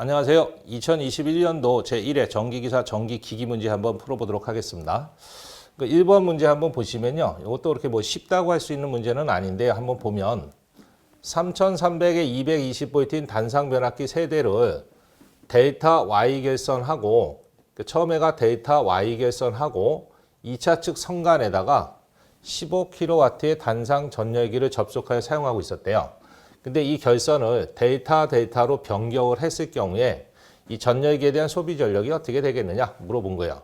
안녕하세요. 2021년도 제1회 전기기사 전기기기 문제 한번 풀어보도록 하겠습니다. 1번 문제 한번 보시면요. 이것도 그렇게 뭐 쉽다고 할 수 있는 문제는 아닌데 한번 보면 3300에 220V인 단상 변압기 세대를 데이터 Y 결선하고 처음에가 데이터 Y 결선하고 2차 측 선간에다가 15kW의 단상 전열기를 접속하여 사용하고 있었대요. 근데 이 결선을 데이터로 변경을 했을 경우에 이 전열기에 대한 소비 전력이 어떻게 되겠느냐 물어본 거예요.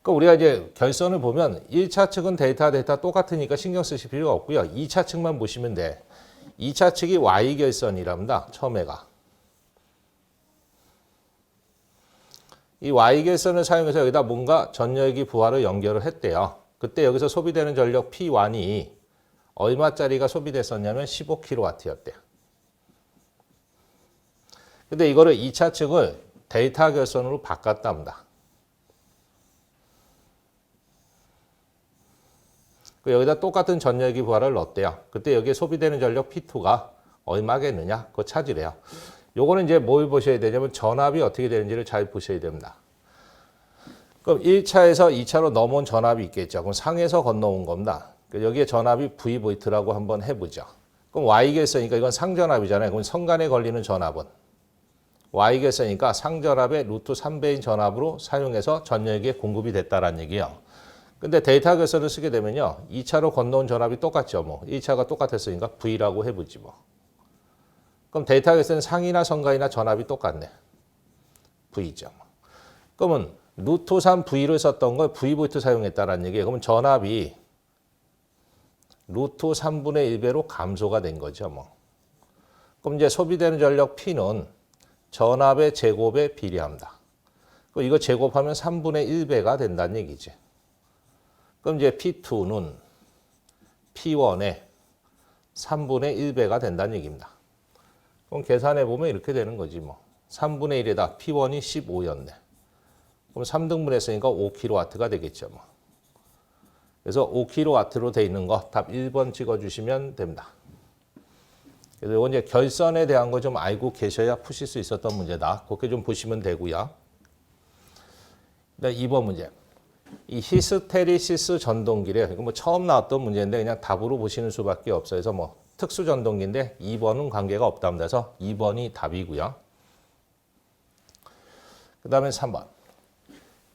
그러니까 우리가 이제 결선을 보면 1차 측은 데이터 똑같으니까 신경 쓰실 필요가 없고요. 2차 측만 보시면 돼. 2차 측이 Y 결선이랍니다. 처음에가. 이 Y 결선을 사용해서 여기다 뭔가 전열기 부하를 연결을 했대요. 그때 여기서 소비되는 전력 P1이 얼마짜리가 소비됐었냐면 15kW였대요. 근데 이거를 2차 측을 데이터 결선으로 바꿨답니다. 여기다 똑같은 전열기 부하를 넣었대요. 그때 여기에 소비되는 전력 P2가 얼마겠느냐? 그거 찾으래요. 요거는 이제 뭘 보셔야 되냐면 전압이 어떻게 되는지를 잘 보셔야 됩니다. 그럼 1차에서 2차로 넘어온 전압이 있겠죠. 그럼 상에서 건너온 겁니다. 여기에 전압이 VV라고 한번 해보죠. 그럼 Y겠으니까 이건 상전압이잖아요. 그럼 선간에 걸리는 전압은 Y겠으니까 상전압의 루트 3배인 전압으로 사용해서 전열기에 공급이 됐다라는 얘기예요. 근데 데이터 결선을 쓰게 되면요. 2차로 건너온 전압이 똑같죠. 뭐 1차가 똑같았으니까 V라고 해보지 뭐. 그럼 데이터 결선은 상이나 선간이나 전압이 똑같네. V죠. 그러면 루트 3 V를 썼던 걸 VV 사용했다라는 얘기예요. 그러면 전압이 루트 3분의 1배로 감소가 된 거죠. 뭐. 그럼 이제 소비되는 전력 P는 전압의 제곱에 비례합니다. 그럼 이거 제곱하면 3분의 1배가 된다는 얘기지. 그럼 이제 P2는 P1의 3분의 1배가 된다는 얘기입니다. 그럼 계산해 보면 이렇게 되는 거지 뭐. 3분의 1에다 P1이 15였네. 그럼 3등분 했으니까 5kW가 되겠죠. 뭐. 그래서 5kW로 돼 있는 거 답 1번 찍어주시면 됩니다. 그래서 이건 이제 결선에 대한 거 좀 알고 계셔야 푸실 수 있었던 문제다. 그렇게 좀 보시면 되고요. 2번 문제. 이 히스테리시스 전동기래. 이거 뭐 처음 나왔던 문제인데 그냥 답으로 보시는 수밖에 없어요. 그래서 뭐 특수 전동기인데 2번은 관계가 없답니다. 그래서 2번이 답이고요. 그 다음에 3번.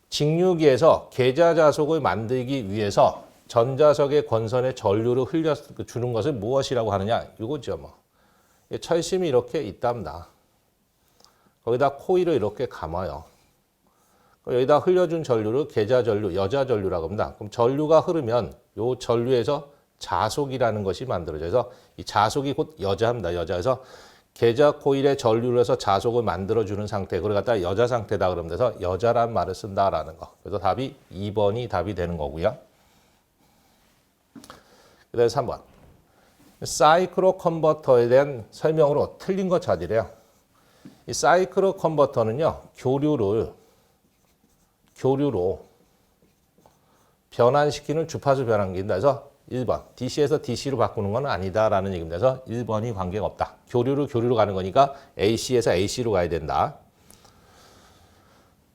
직류기에서 계좌자속을 만들기 위해서 전자석의 권선에 전류를 흘려주는 것을 무엇이라고 하느냐? 이거죠. 뭐. 철심이 이렇게 있답니다. 거기다 코일을 이렇게 감아요. 여기다 흘려준 전류를 계좌전류, 여자전류라고 합니다. 그럼 전류가 흐르면 이 전류에서 자속이라는 것이 만들어져서 이 자속이 곧 여자입니다. 여자에서 계좌 코일에 전류를 해서 자속을 만들어주는 상태, 그걸 갖다 여자 상태다 그러면 돼서 여자란 말을 쓴다라는 거. 그래서 답이 2번이 답이 되는 거고요. 그 다음에 3번. 사이클로 컨버터에 대한 설명으로 틀린 거 찾으래요. 이 사이클로 컨버터는요, 교류로 변환시키는 주파수 변환기입니다. 그래서 1번, DC에서 DC로 바꾸는 건 아니다라는 얘기입니다. 그래서 1번이 관계가 없다. 교류로 가는 거니까 AC에서 AC로 가야 된다.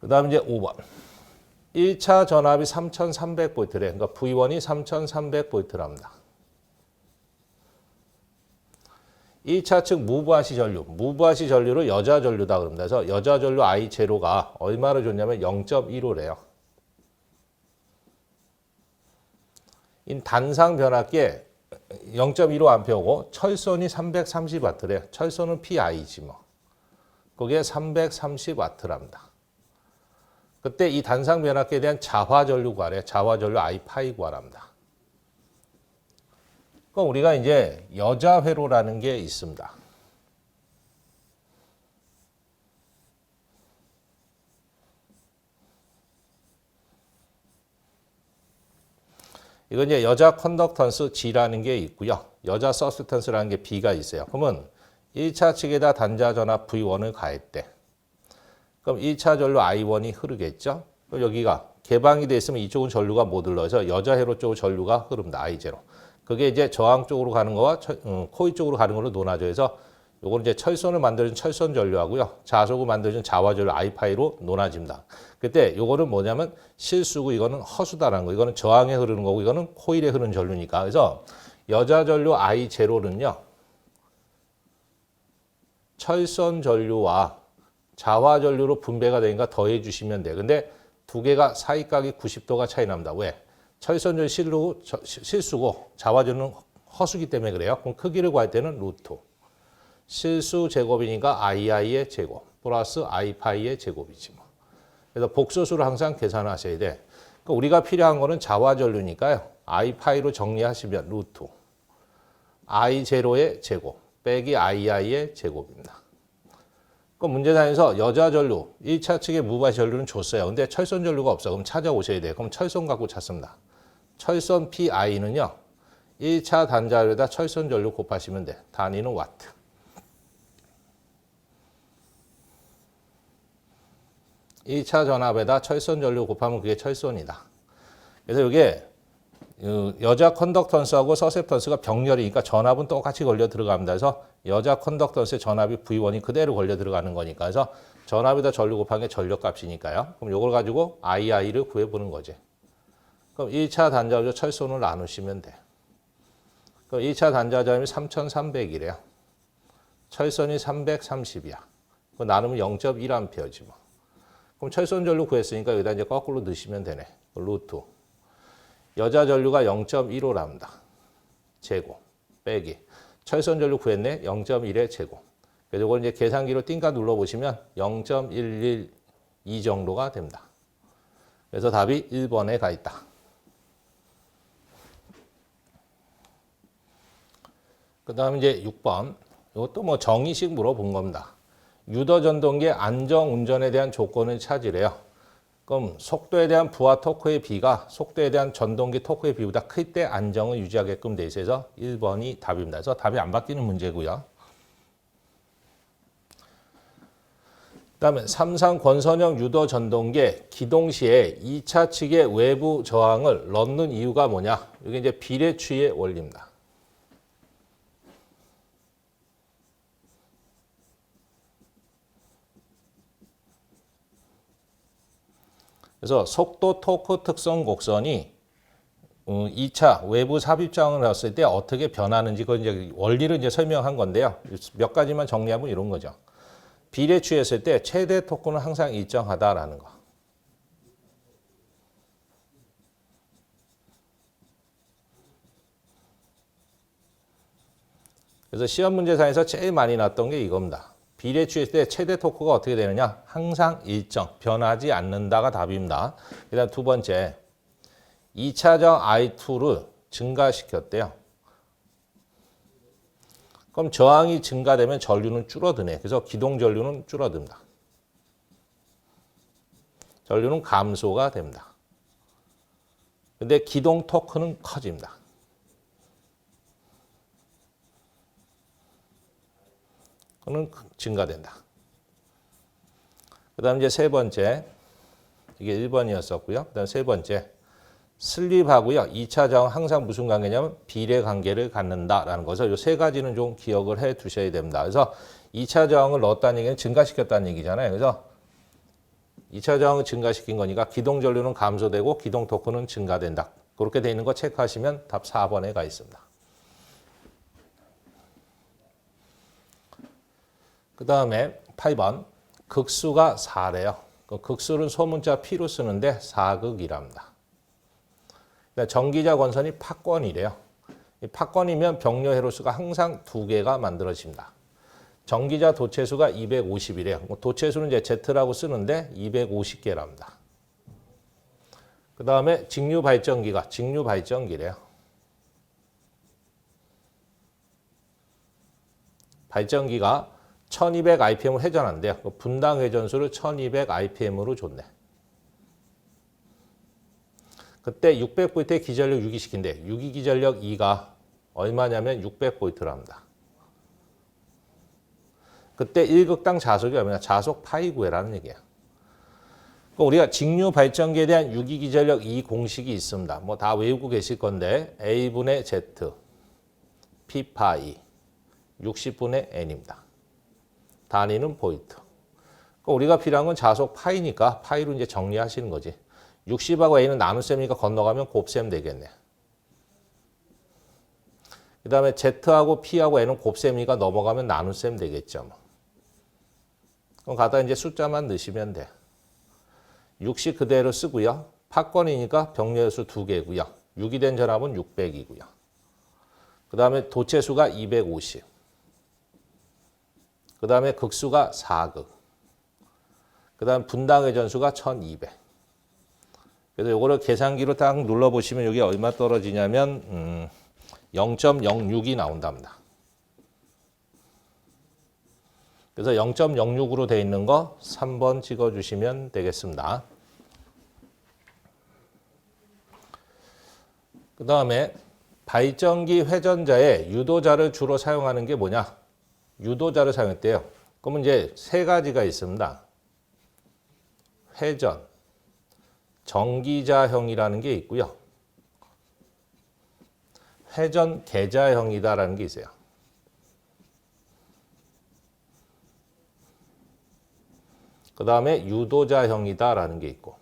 그 다음에 이제 5번. 1차 전압이 3300V래. 그러니까 V1이 3300V랍니다. 1차 측 무브아시 전류를 여자 전류다 그럽니다. 그래서 여자 전류 I0가 얼마를 줬냐면 0.15래요. 이 단상 변압기에 0.15A고 철선이 330W래요. 철선은 PI지 뭐. 거기에 330W랍니다. 그때 이 단상 변압기에 대한 자화 전류 구하래요. 자화 전류 I 파이 구하랍니다. 그럼 우리가 이제 여자 회로라는 게 있습니다. 이건 이제 여자 컨덕턴스 G라는 게 있고요. 여자 서스턴스라는 게 B가 있어요. 그러면 1차 측에다 단자 전압 V1을 가했대. 그럼 1차 전류 I1이 흐르겠죠. 그럼 여기가 개방이 돼 있으면 이쪽은 전류가 못 흘러서 여자 회로 쪽으로 전류가 흐릅니다. I0. 그게 이제 저항 쪽으로 가는 거와 코일 쪽으로 가는 걸로 논하죠. 그래서 요거는 이제 철선을 만들어준 철선 전류하고요. 자석을 만들어준 자화 전류 I파이로 논아집니다. 그때 요거는 뭐냐면 실수고 이거는 허수다라는 거. 이거는 저항에 흐르는 거고 이거는 코일에 흐르는 전류니까. 그래서 여자 전류 I0는요. 철선 전류와 자화 전류로 분배가 되니까 더해 주시면 돼요. 근데 두 개가 사이각이 90도가 차이 납니다. 왜? 철선 전류 실수고 자화 전류는 허수기 때문에 그래요. 그럼 크기를 구할 때는 루트. 실수 제곱이니까 II의 제곱 플러스 I파이의 제곱이지 뭐. 그래서 복소수를 항상 계산하셔야 돼. 그러니까 우리가 필요한 거는 자화 전류니까요. I파이로 정리하시면 루트 I0의 제곱 빼기 II의 제곱입니다. 그 문제상에서 여자 전류 1차 측의 무바 전류는 줬어요. 근데 철선 전류가 없어. 그럼 찾아오셔야 돼요. 그럼 철선 갖고 찾습니다. 철선 PI는요. 1차 단자료에다 철선 전류 곱하시면 돼. 단위는 와트. 이 차 전압에다 철선 전류 곱하면 그게 철선이다. 그래서 이게 여자 컨덕턴스하고 서셉턴스가 병렬이니까 전압은 똑같이 걸려 들어갑니다. 그래서 여자 컨덕턴스의 전압이 V1이 그대로 걸려 들어가는 거니까. 그래서 전압에다 전류 곱한 게 전력값이니까요. 그럼 이걸 가지고 II를 구해보는 거지. 그럼 1차 단자로 철선을 나누시면 돼. 그럼 1차 단자 전압이 3300이래요. 철선이 330이야. 그거 나누면 0.1A지 뭐. 그럼 철선 전류 구했으니까 여기다 이제 거꾸로 넣으시면 되네. 루트. 여자 전류가 0.15랍니다. 제곱 빼기. 철선 전류 구했네. 0.1의 제곱. 그래서 이걸 이제 계산기로 띵가 눌러보시면 0.112 정도가 됩니다. 그래서 답이 1번에 가 있다. 그 다음 이제 6번. 이것도 뭐 정의식 물어본 겁니다. 유도 전동기의 안정 운전에 대한 조건을 찾으래요. 그럼 속도에 대한 부하 토크의 비가 속도에 대한 전동기 토크의 비보다 클 때 안정을 유지하게끔 돼 있어서 1번이 답입니다. 그래서 답이 안 바뀌는 문제고요. 그다음에 3상 권선형 유도 전동기의 기동 시에 2차 측의 외부 저항을 넣는 이유가 뭐냐? 이게 이제 비례추의 원리입니다. 그래서 속도 토크 특성 곡선이 2차 외부 삽입장을 넣었을 때 어떻게 변하는지 그 이제 원리를 이제 설명한 건데요. 몇 가지만 정리하면 이런 거죠. 비례추했을 때 최대 토크는 항상 일정하다라는 거. 그래서 시험 문제상에서 제일 많이 나왔던 게 이겁니다. 비례추했을 때 최대 토크가 어떻게 되느냐? 항상 일정, 변하지 않는다가 답입니다. 그다음 두 번째, 2차정 I2를 증가시켰대요. 그럼 저항이 증가되면 전류는 줄어드네. 그래서 기동 전류는 줄어듭니다. 전류는 감소가 됩니다. 근데 기동 토크는 커집니다. 그는 증가된다. 그 다음 이제 세 번째, 이게 1번이었었고요. 그 다음 세 번째, 슬립하고요. 2차 저항 항상 무슨 관계냐면 비례 관계를 갖는다라는 거죠. 이 세 가지는 좀 기억을 해 두셔야 됩니다. 그래서 2차 저항을 넣었다는 얘기는 증가시켰다는 얘기잖아요. 그래서 2차 저항을 증가시킨 거니까 기동 전류는 감소되고 기동 토크는 증가된다. 그렇게 돼 있는 거 체크하시면 답 4번에 가 있습니다. 그 다음에 8번 극수가 4래요. 극수는 소문자 P로 쓰는데 4극이랍니다. 전기자 권선이 팍권이래요. 팍권이면 병렬 회로수가 항상 2개가 만들어집니다. 전기자 도체수가 250이래요. 도체수는 이제 Z라고 쓰는데 250개랍니다. 그 다음에 직류 발전기래요. 발전기가 1200rpm을 회전한대요. 분당 회전수를 1200rpm으로 줬네. 그때 600V의 기전력 6기시킨데 6기 기전력 2가 얼마냐면 600V랍니다. 그때 1극당 자속이 얼마냐? 자속 파이 구해라는 얘기야. 우리가 직류 발전기에 대한 6기 기전력 2 공식이 있습니다. 뭐 다 외우고 계실 건데 A분의 Z, P 파이, 60분의 N입니다. 단위는 보이트. 그럼 우리가 필요한 건 자속 파이니까 파이로 이제 정리하시는 거지. 60하고 A는 나눗셈이니까 건너가면 곱셈 되겠네. 그 다음에 Z하고 P하고 N은 곱셈이니까 넘어가면 나눗셈 되겠죠. 뭐. 그럼 가다 이제 숫자만 넣으시면 돼. 60 그대로 쓰고요. 파권이니까 병렬수 2개고요. 6이 된 전압은 600이고요. 그 다음에 도체수가 250. 그 다음에 극수가 4극. 그 다음 분당의 전수가 1200. 그래서 요거를 계산기로 딱 눌러보시면 여기 얼마 떨어지냐면 0.06이 나온답니다. 그래서 0.06으로 돼 있는 거 3번 찍어주시면 되겠습니다. 그 다음에 발전기 회전자에 유도자를 주로 사용하는 게 뭐냐? 유도자를 사용했대요. 그러면 이제 세 가지가 있습니다. 회전, 전기자형이라는 게 있고요. 회전 계자형이다라는 게 있어요. 그 다음에 유도자형이다라는 게 있고.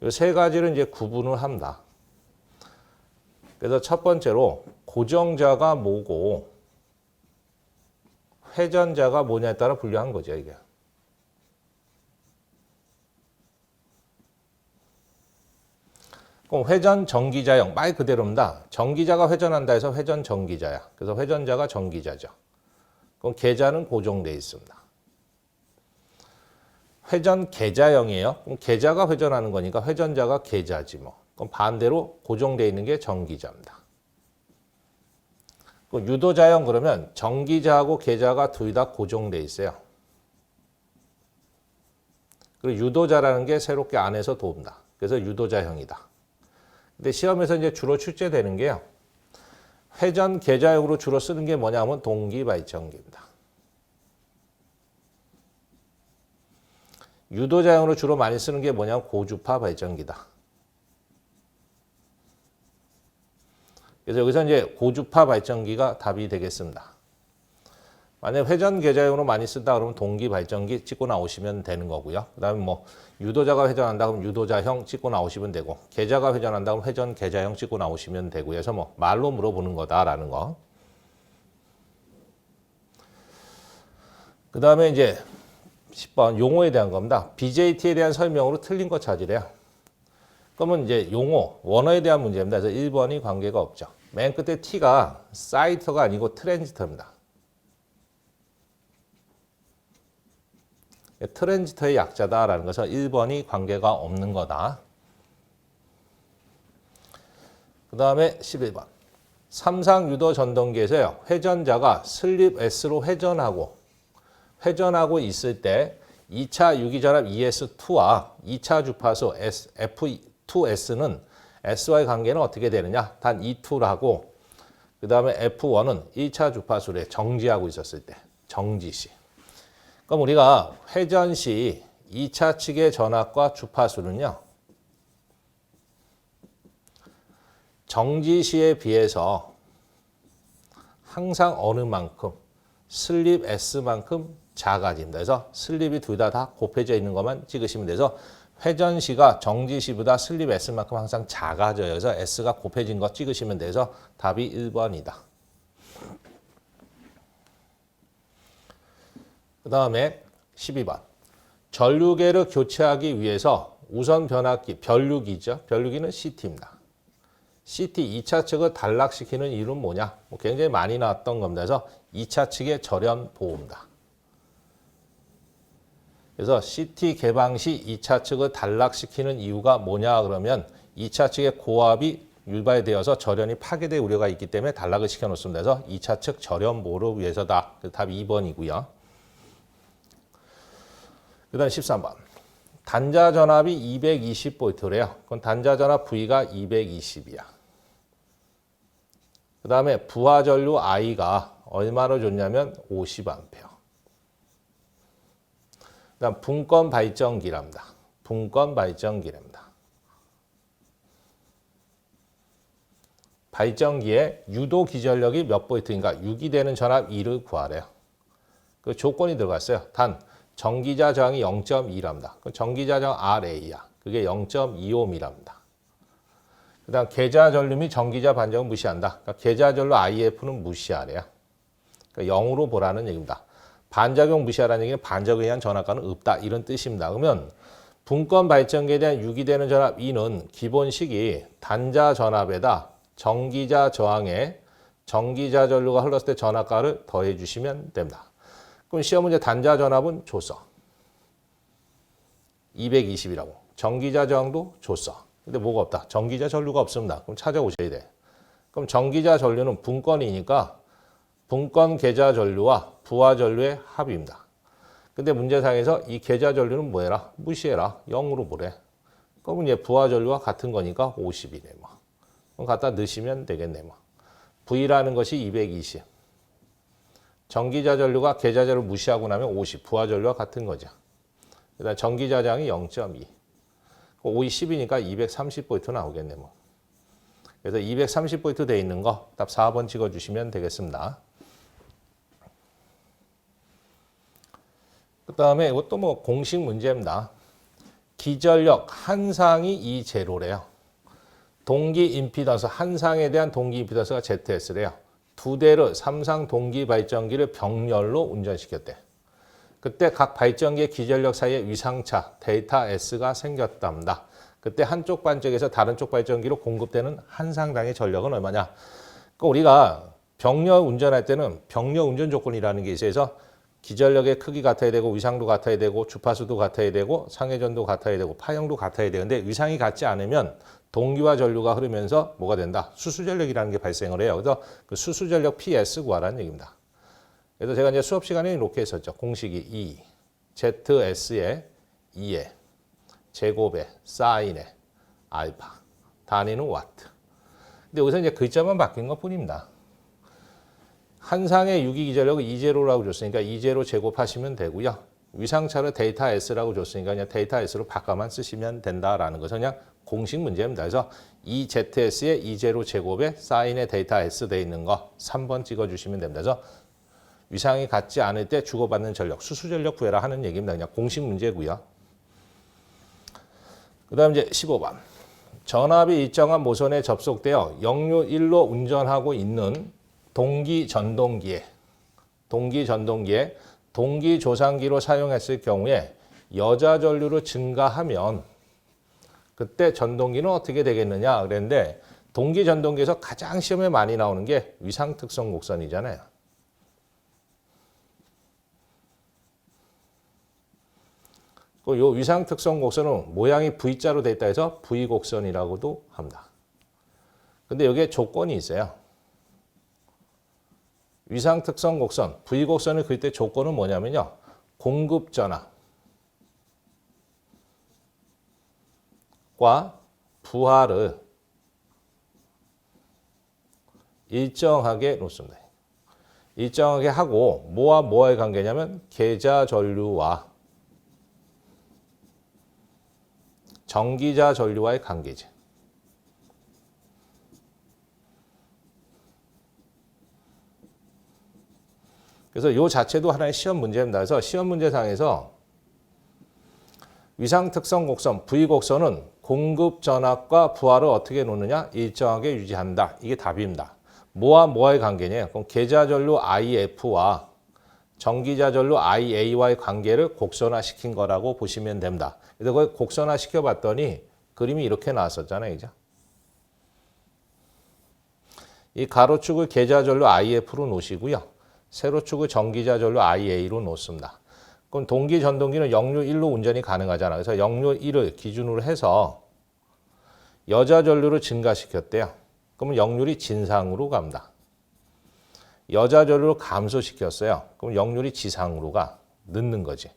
이 세 가지를 이제 구분을 합니다. 그래서 첫 번째로 고정자가 뭐고 회전자가 뭐냐에 따라 분류한 거죠, 이게. 그럼 회전 전기자형 말 그대로입니다. 전기자가 회전한다 해서 회전 전기자야. 그래서 회전자가 전기자죠. 그럼 계자는 고정되어 있습니다. 회전 계자형이에요. 그럼 계자가 회전하는 거니까 회전자가 계자지 뭐. 그럼 반대로 고정되어 있는 게 전기자입니다. 유도자형 그러면 전기자하고 계자가 둘 다 고정되어 있어요. 그리고 유도자라는 게 새롭게 안에서 돕니다. 그래서 유도자형이다. 근데 시험에서 이제 주로 출제되는 게요. 회전 계자형으로 주로 쓰는 게 뭐냐면 동기발전기입니다. 유도자형으로 주로 많이 쓰는 게 뭐냐면 고주파 발전기다. 그래서 여기서 이제 고주파 발전기가 답이 되겠습니다. 만약 회전 계자형으로 많이 쓴다 그러면 동기 발전기 찍고 나오시면 되는 거고요. 그다음에 뭐 유도자가 회전한다 그러면 유도자형 찍고 나오시면 되고 계자가 회전한다 그러면 회전 계자형 찍고 나오시면 되고 해서 뭐 말로 물어보는 거다라는 거. 그다음에 이제 10번 용어에 대한 겁니다. BJT에 대한 설명으로 틀린 거 찾으래요. 그러면 이제 용어, 원어에 대한 문제입니다. 그래서 1번이 관계가 없죠. 맨 끝에 T가 사이터가 아니고 트랜지터입니다. 트랜지터의 약자다라는 것은 1번이 관계가 없는 거다. 그 다음에 11번. 삼상유도 전동기에서요. 회전자가 슬립 S로 회전하고 있을 때 2차 유기전압 ES2와 2차 주파수 F2S는 S와의 관계는 어떻게 되느냐? 단 E2라고 그 다음에 F1은 1차 주파수를 정지하고 있었을 때 정지시. 그럼 우리가 회전 시 2차 측의 전압과 주파수는요. 정지 시에 비해서 항상 어느 만큼 슬립 S만큼 작아진다. 그래서 슬립이 둘 다 곱해져 있는 것만 찍으시면 돼서 회전 시가 정지 시보다 슬립 S만큼 항상 작아져요. 그래서 S가 곱해진 거 찍으시면 돼서 답이 1번이다. 그 다음에 12번. 전류계를 교체하기 위해서 우선 변압기, 변류기죠. 변류기는 CT입니다. CT 2차 측을 단락시키는 이유는 뭐냐? 굉장히 많이 나왔던 겁니다. 그래서 2차 측의 절연 보호입니다. 그래서 CT 개방 시 2차 측을 단락시키는 이유가 뭐냐 그러면 2차 측의 고압이 유발되어서 절연이 파괴될 우려가 있기 때문에 단락을 시켜놓습니다. 그래서 2차 측 절연 보호를 위해서다. 답이 2번이고요. 그 다음 13번. 단자 전압이 220V래요. 그럼 단자 전압 V가 220이야. 그 다음에 부하 전류 I가 얼마로 줬냐면 50A. 그 다음 분권 발전기랍니다. 분권 발전기랍니다. 발전기에 유도 기전력이 몇 볼트인가 6이 되는 전압 2를 구하래요. 그 조건이 들어갔어요. 단 전기자 저항이 0.2랍니다. 그 전기자 저항 RA야. 그게 0.25m랍니다. 그 다음 계자 전류 및 전기자 반정은 무시한다. 그러니까 계자 전류 IF는 무시하래요. 그러니까 0으로 보라는 얘기입니다. 반작용 무시하라는 얘기는 반작용에 의한 전압가는 없다. 이런 뜻입니다. 그러면 분권 발전기에 대한 유기되는 전압 E는 기본식이 단자 전압에다 전기자 저항에 전기자 전류가 흘렀을 때 전압가를 더해 주시면 됩니다. 그럼 시험 문제 단자 전압은 줬어. 220이라고. 전기자 저항도 줬어. 근데 뭐가 없다. 전기자 전류가 없습니다. 그럼 찾아오셔야 돼. 그럼 전기자 전류는 분권이니까 분권 계자 전류와 부하 전류의 합입니다. 근데 문제상에서 이 계자 전류는 뭐 해라? 무시해라. 0으로 보래. 그러면 이제 부하 전류와 같은 거니까 50이네. 뭐. 그럼 갖다 넣으시면 되겠네. 뭐. V라는 것이 220. 전기자 전류가 계자 전류 무시하고 나면 50. 부하 전류와 같은 거죠. 그다음 전기자 저항이 0.2. 5이 10이니까 230V 나오겠네. 뭐. 그래서 230V 돼 있는 거 답 4번 찍어주시면 되겠습니다. 그 다음에 이것도 뭐 공식 문제입니다. 기전력 한 상이 이 제로래요. 동기 임피던스 한 상에 대한 동기 임피던스가 ZS래요. 두 대를 삼상 동기 발전기를 병렬로 운전시켰대. 그때 각 발전기의 기전력 사이에 위상차 델타 S가 생겼답니다. 그때 한쪽 반쪽에서 다른 쪽 발전기로 공급되는 한 상당의 전력은 얼마냐? 그러니까 우리가 병렬 운전할 때는 병렬 운전 조건이라는 게 있어서 기전력의 크기 같아야 되고 위상도 같아야 되고 주파수도 같아야 되고 상회전도 같아야 되고 파형도 같아야 되는데 위상이 같지 않으면 동기와 전류가 흐르면서 뭐가 된다? 수수전력이라는 게 발생을 해요. 그래서 그 수수전력 PS 구하라는 얘기입니다. 그래서 제가 이제 수업 시간에 이렇게 했었죠. 공식이 E, ZS의 2의 제곱의 사인의 알파, 단위는 와트. 근데 여기서 이제 글자만 바뀐 것 뿐입니다. 한 상의 유기 기전력을 E제로라고 줬으니까 E제로 제곱하시면 되고요. 위상차를 데이터 S라고 줬으니까 그냥 데이터 S로 바꿔만 쓰시면 된다라는 것은 그냥 공식 문제입니다. 그래서 EZS의 E제로 제곱에 사인의 데이터 S 돼 있는 거 3번 찍어주시면 됩니다. 그래서 위상이 같지 않을 때 주고받는 전력, 수수전력 구해라 하는 얘기입니다. 그냥 공식 문제고요. 그 다음 이제 15번. 전압이 일정한 모선에 접속되어 역류 1로 운전하고 있는 동기 전동기에 동기 조상기로 사용했을 경우에 여자 전류를 증가하면 그때 전동기는 어떻게 되겠느냐 그랬는데 동기 전동기에서 가장 시험에 많이 나오는 게 위상 특성 곡선이잖아요. 이 위상 특성 곡선은 모양이 V자로 돼 있다 해서 V 곡선이라고도 합니다. 근데 여기에 조건이 있어요. 위상 특성 곡선, V 곡선을 그릴 때 조건은 뭐냐면요. 공급 전압과 부하를 일정하게 놓습니다. 일정하게 하고 뭐와 뭐와의 관계냐면 계자 전류와 전기자 전류와의 관계지. 그래서 이 자체도 하나의 시험 문제입니다. 그래서 시험 문제상에서 위상 특성 곡선, V 곡선은 공급 전압과 부하를 어떻게 놓느냐? 일정하게 유지한다. 이게 답입니다. 뭐와 뭐와의 관계냐? 그럼 계자 전류 IF와 전기자 전류 IA와의 관계를 곡선화시킨 거라고 보시면 됩니다. 그래서 그걸 곡선화시켜 봤더니 그림이 이렇게 나왔었잖아요. 그죠? 이 가로축을 계자 전류 IF로 놓으시고요. 세로축을 전기자 전류 IA로 놓습니다. 그럼 동기 전동기는 역류 1로 운전이 가능하잖아요. 그래서 역류 1을 기준으로 해서 여자 전류를 증가시켰대요. 그러면 역률이 진상으로 갑니다. 여자 전류를 감소시켰어요. 그럼 역률이 지상으로 가. 늦는 거지.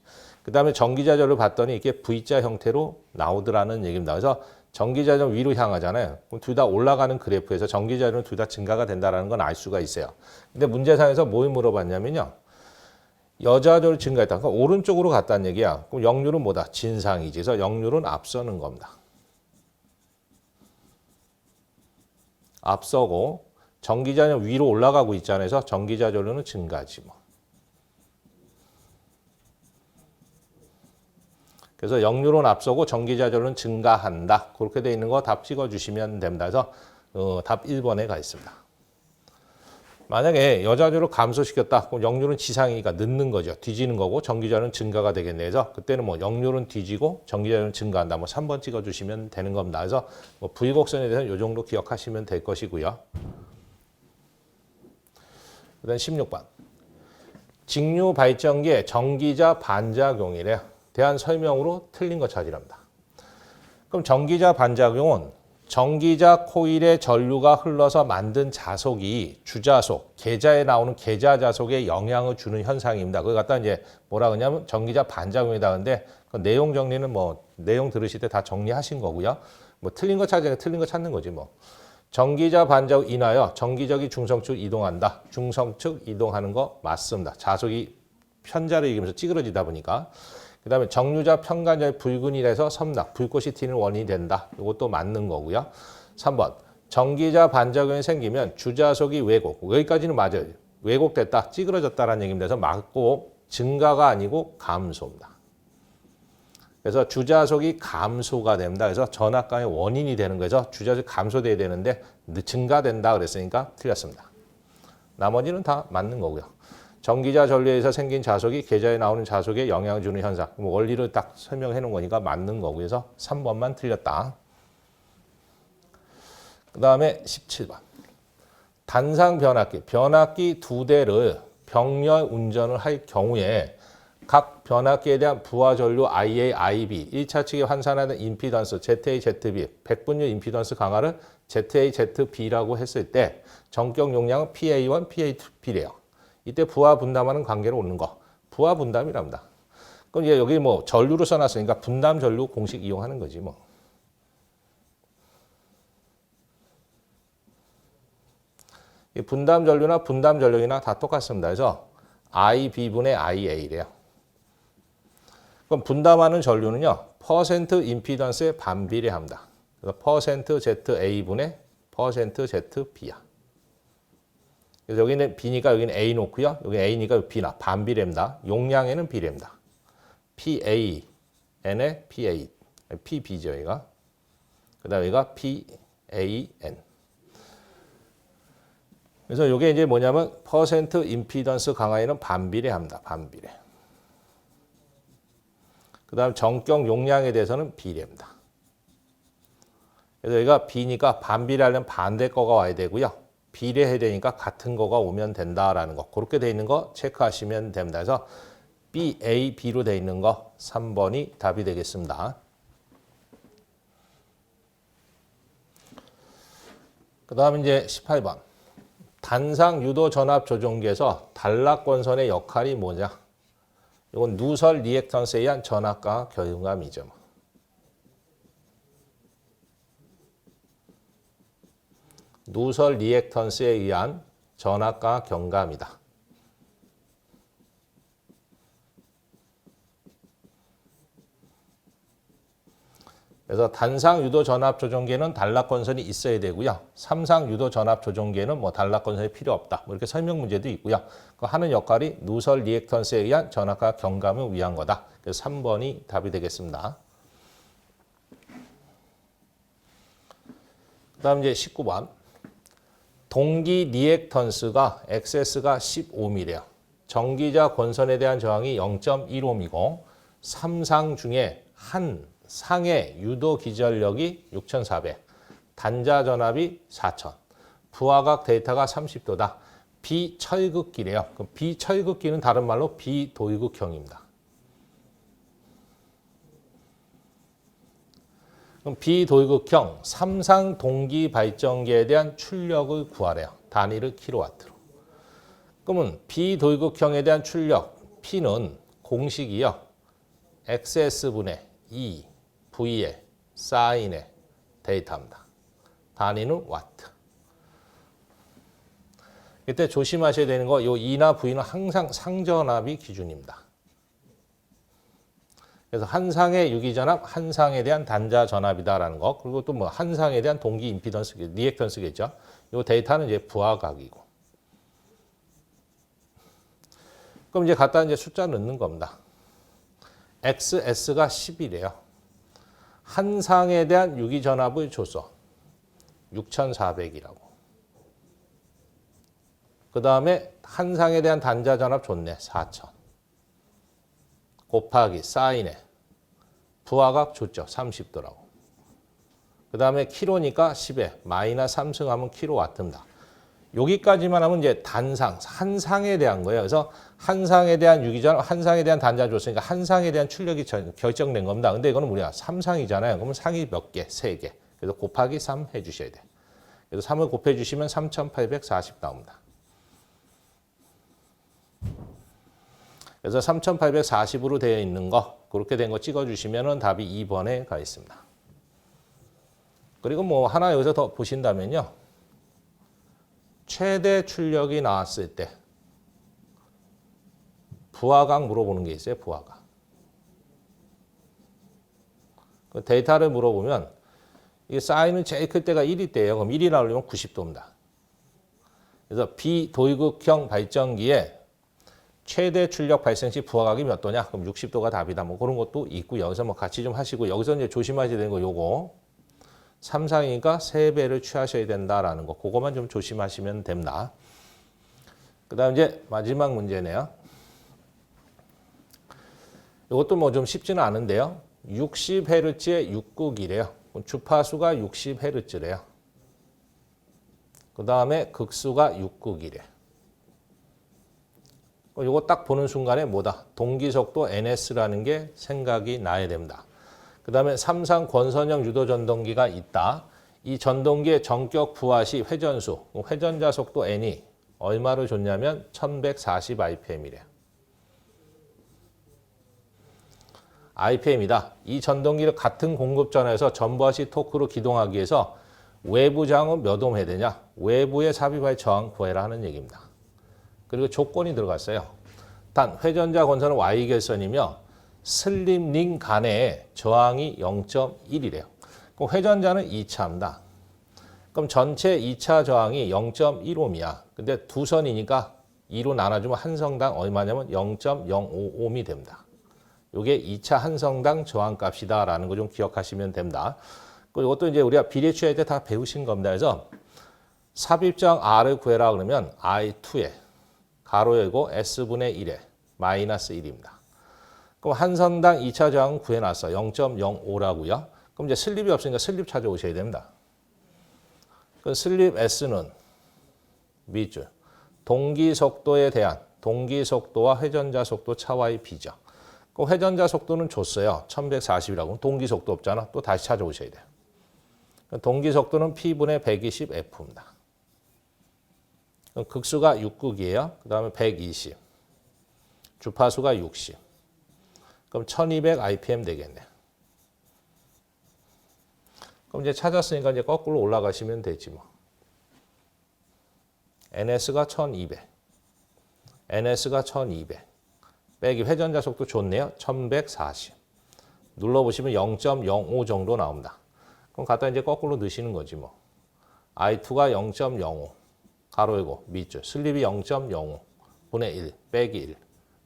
그 다음에 전기자 전류 봤더니 이게 V자 형태로 나오더라는 얘기입니다. 그래서 전기자 전류 위로 향하잖아요. 그럼 둘 다 올라가는 그래프에서 전기자 전류는 둘 다 증가가 된다는 건 알 수가 있어요. 근데 문제상에서 뭘 물어봤냐면요. 여자 전류 증가했다. 그러니까 오른쪽으로 갔다는 얘기야. 그럼 역률은 뭐다? 진상이지. 그래서 역률은 앞서는 겁니다. 앞서고 전기자는 위로 올라가고 있잖아요. 그래서 전기자 전류는 증가지 뭐. 그래서 역류는 앞서고 전기자 전류는 증가한다. 그렇게 돼 있는 거 답 찍어주시면 됩니다. 그래서 답 1번에 가 있습니다. 만약에 여자전류를 감소시켰다. 그럼 역류는 지상이니까 늦는 거죠. 뒤지는 거고 전기자는 증가가 되겠네요. 그래서 그때는 뭐 역류는 뒤지고 전기자는 증가한다. 뭐 3번 찍어주시면 되는 겁니다. 그래서 뭐 부의곡선에 대해서는 이 정도 기억하시면 될 것이고요. 그다음 16번. 직류 발전기의 전기자 반작용이래요. 대한 설명으로 틀린 거 찾으랍니다. 그럼 전기자 반작용은 전기자 코일에 전류가 흘러서 만든 자속이 주자속, 계자에 나오는 계자 자속에 영향을 주는 현상입니다. 그걸 갖다 이제 뭐라 그러냐면 전기자 반작용이다. 근데 그 내용 정리는 뭐 내용 들으실 때 다 정리하신 거고요. 뭐 틀린 거 찾으니까 틀린 거 찾는 거지 뭐. 전기자 반작용 인하여 전기적이 중성축 이동한다. 중성축 이동하는 거 맞습니다. 자속이 편자를 이기면서 찌그러지다 보니까. 그 다음에 정류자 편간절이 붉은이라서 섬락, 불꽃이 튀는 원인이 된다. 이것도 맞는 거고요. 3번, 전기자 반작용이 생기면 주자속이 왜곡. 여기까지는 맞아요. 왜곡됐다, 찌그러졌다라는 얘기입니다. 그래서 맞고 증가가 아니고 감소입니다. 그래서 주자속이 감소가 됩니다. 그래서 전압감의 원인이 되는 거죠. 주자속이 감소돼야 되는데 증가된다 그랬으니까 틀렸습니다. 나머지는 다 맞는 거고요. 전기자 전류에서 생긴 자속이 계자에 나오는 자속에 영향을 주는 현상. 뭐 원리를 딱 설명해 놓은 거니까 맞는 거고 그래서 3번만 틀렸다. 그 다음에 17번. 단상 변압기. 변압기 2대를 병렬 운전을 할 경우에 각 변압기에 대한 부하 전류 IA, IB, 1차 측에 환산하는 임피던스 ZA, ZB, 백분율 임피던스 강화를 ZA, ZB라고 했을 때 전격 용량은 PA1, PA2B래요. 이때 부하 분담하는 관계로 오는 거. 부하 분담이랍니다. 그럼 이제 여기 뭐 전류로 써놨으니까 분담 전류 공식 이용하는 거지 뭐. 이 분담 전류나 분담 전력이나 다 똑같습니다. 그래서 IB분의 IA래요. 그럼 분담하는 전류는요. 퍼센트 임피던스에 반비례합니다. 그래서 퍼센트 ZA분의 퍼센트 ZB야. 그래서 여기는 B니까 여기는 A 놓고요. 여기 A니까 B나 반비례입니다. 용량에는 비례입니다. PAN에 PA, PB죠, 얘가. 그 다음에 얘가 PAN. 그래서 이게 이제 뭐냐면 퍼센트 임피던스 강화에는 반비례합니다. 반비례. 그 다음 전격 용량에 대해서는 비례입니다. 그래서 여기가 B니까 반비례하려면 반대 거가 와야 되고요. 비례해야 되니까 같은 거가 오면 된다라는 거. 그렇게 돼 있는 거 체크하시면 됩니다. 그래서 BA, B로 돼 있는 거 3번이 답이 되겠습니다. 그 다음 이제 18번. 단상 유도 전압 조종기에서 단락권선의 역할이 뭐냐? 이건 누설 리액턴스에 의한 전압과 결응감이죠. 누설 리액턴스에 의한 전압과 경감이다. 그래서 단상 유도 전압 조종기에는 단락권선이 있어야 되고요. 삼상 유도 전압 조종기에는 뭐 단락권선이 필요 없다. 뭐 이렇게 설명 문제도 있고요. 그 하는 역할이 누설 리액턴스에 의한 전압과 경감을 위한 거다. 그래서 3번이 답이 되겠습니다. 그다음 이제 19번. 동기 리액턴스가 XS가 15mm래요. 전기자 권선에 대한 저항이 0.15mm이고 3상 중에 한 상의 유도 기전력이 6,400, 단자 전압이 4,000, 부하각 데이터가 30도다. 비철극기래요. 그럼 비철극기는 다른 말로 비도극형입니다. 그럼 비도극형 3상 동기 발전기에 대한 출력을 구하래요. 단위를 킬로와트로. 그러면 비도극형에 대한 출력 P는 공식이요. XS분의 2 V의 사인의 데이터입니다. 단위는 와트. 이때 조심하셔야 되는 거, 요 E나 V는 항상 상전압이 기준입니다. 그래서 한 상의 유기전압, 한 상에 대한 단자 전압이다라는 거. 그리고 또 뭐 한 상에 대한 동기 임피던스, 리액턴스겠죠. 이 데이터는 이제 부하각이고. 그럼 이제 갖다 이제 숫자 넣는 겁니다. XS가 10이래요. 한 상에 대한 유기전압을 줬어. 6,400이라고. 그 다음에 한 상에 대한 단자 전압 줬네. 4,000. 곱하기 사인에 부하각 줬죠. 30도라고. 그 다음에 킬로니까 10에 마이너스 3승하면 킬로와트입니다. 여기까지만 하면 이제 단상, 한 상에 대한 거예요. 그래서 한 상에 대한 유기전압, 한 상에 대한 단자 줬으니까 한 상에 대한 출력이 결정된 겁니다. 근데 이거는 우리가 3상이잖아요. 그러면 상이 몇 개? 3개. 그래서 곱하기 3 해주셔야 돼요. 그래서 3을 곱해주시면 3,840 나옵니다. 그래서 3,840으로 되어 있는 거, 그렇게 된 거 찍어주시면 답이 2번에 가 있습니다. 그리고 뭐 하나 여기서 더 보신다면요. 최대 출력이 나왔을 때 부하각 물어보는 게 있어요. 부하각. 그 데이터를 물어보면 이게 사인은 제일 클 때가 1이 때예요. 그럼 1이 나오려면 90도입니다. 그래서 비도입극형 발전기에 최대 출력 발생 시 부하각이 몇 도냐? 그럼 60도가 답이다. 뭐 그런 것도 있고 여기서 뭐 같이 좀 하시고 여기서 이제 조심하셔야 되는 거 요거 3상이니까 3배를 취하셔야 된다라는 거. 그거만 좀 조심하시면 됩니다. 그다음 이제 마지막 문제네요. 이것도 뭐 좀 쉽지는 않은데요. 60Hz의 6극이래요. 주파수가 60Hz래요. 그다음에 극수가 6극이래. 이거 딱 보는 순간에 뭐다? 동기속도 NS라는 게 생각이 나야 됩니다. 그 다음에 3상 권선형 유도전동기가 있다. 이 전동기의 전격 부하 시 회전수, 회전자 속도 N이 얼마를 줬냐면 1140 RPM이래요. RPM이다. 이 전동기를 같은 공급전에서 전부하 시 토크로 기동하기 위해서 외부 저항은 몇 옴 해야 되냐? 외부의 삽입할 저항 구해라 하는 얘기입니다. 그리고 조건이 들어갔어요. 단 회전자 권선은 Y결선이며 슬립링 간의 저항이 0.1이래요. 그럼 회전자는 2차입니다. 그럼 전체 2차 저항이 0.1옴이야. 근데 두 선이니까 2로 나눠주면 한 성당 얼마냐면 0.05옴이 됩니다. 이게 2차 한 성당 저항값이다라는 거 좀 기억하시면 됩니다. 그리고 이것도 이제 우리가 비례 취할 때 다 배우신 겁니다. 그래서 삽입저항 R을 구해라 그러면 I2에 가로 열고 S분의 1에 마이너스 1입니다. 그럼 한 성당 2차 저항 구해놨어. 0.05라고요. 그럼 이제 슬립이 없으니까 슬립 찾아오셔야 됩니다. 그 슬립 S는 밑줄. 동기 속도에 대한 동기 속도와 회전자 속도 차와의 비죠. 그 회전자 속도는 줬어요. 1140이라고. 동기 속도 없잖아. 또 다시 찾아오셔야 돼요. 동기 속도는 P분의 120F입니다. 극수가 6극이에요. 그 다음에 120. 주파수가 60. 그럼 1200 RPM 되겠네. 그럼 이제 찾았으니까 이제 거꾸로 올라가시면 되지 뭐. NS가 1200. NS가 1200. 빼기 회전자 속도 좋네요. 1140. 눌러보시면 0.05 정도 나옵니다. 그럼 갖다 이제 거꾸로 넣으시는 거지 뭐. I2가 0.05. 가로 열고 밑줄. 슬립이 0.05 분의 1 빼기 1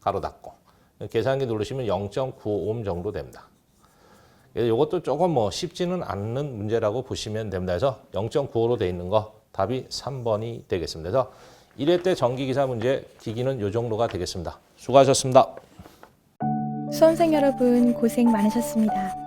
가로 닫고. 계산기 누르시면 0.95옴 정도 됩니다. 이것도 조금 뭐 쉽지는 않는 문제라고 보시면 됩니다. 그래서 0.95로 돼 있는 거 답이 3번이 되겠습니다. 그래서 1회 때 전기기사 문제 기기는 이 정도가 되겠습니다. 수고하셨습니다. 수험생 여러분 고생 많으셨습니다.